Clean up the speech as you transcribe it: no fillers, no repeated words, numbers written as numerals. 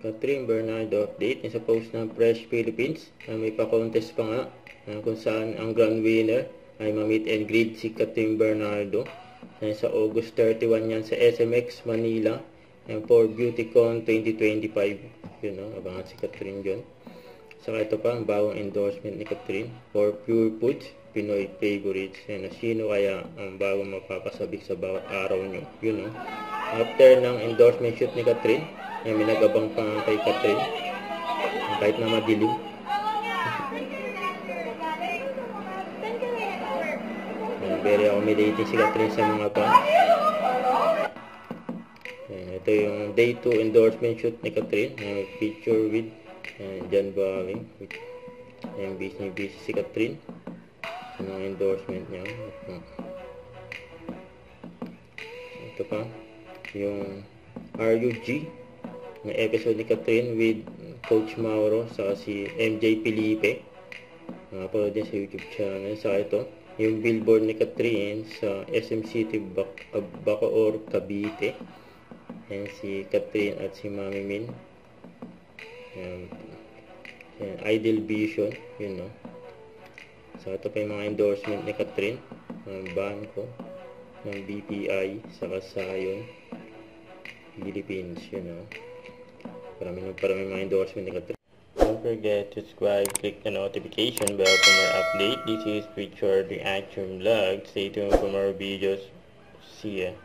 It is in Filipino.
Catherine Bernardo update sa post ng Fresh Philippines. May pa-contest pa nga kung saan ang grand winner ay ma-meet and greet si Catherine Bernardo. Sa August 31 yan sa SMX Manila for BeautyCon 2025. Yun, no? Abangan si Catherine yun. Saka ito pa, ang bagong endorsement ni Catherine for Pure Foods, Pinoy Favorites. Sino kaya ang bagong mapapasabik sa bawat araw nyo? Yun, no? After ng endorsement shoot ni Catherine, may nagabang pa kay Catherine. Kahit na madilim. Very accommodating si Catherine sa mga pa. Ito yung day 2 endorsement shoot ni Catherine. Picture with John Bowing. Busy si Catherine. Anong endorsement niya. Ito pa. Yung RUG na episode ni Catherine with Coach Mauro saka si MJ Felipe. Napanood din sa YouTube channel. Saka ito, yung billboard ni Catherine sa SM City Bacoor, Cavite. Ayan si Catherine at si Mami Min. Ayan, Ideal Vision, yun, no? Saka ito pa yung mga endorsement ni Catherine ng Banco, ng BPI, saka Sayon Philippines, yun, no? Parami mga endorsement ni Catherine. Don't forget to subscribe, click the notification bell for more update. This is Richard Reaction Vlog. Stay tuned for more videos. See ya.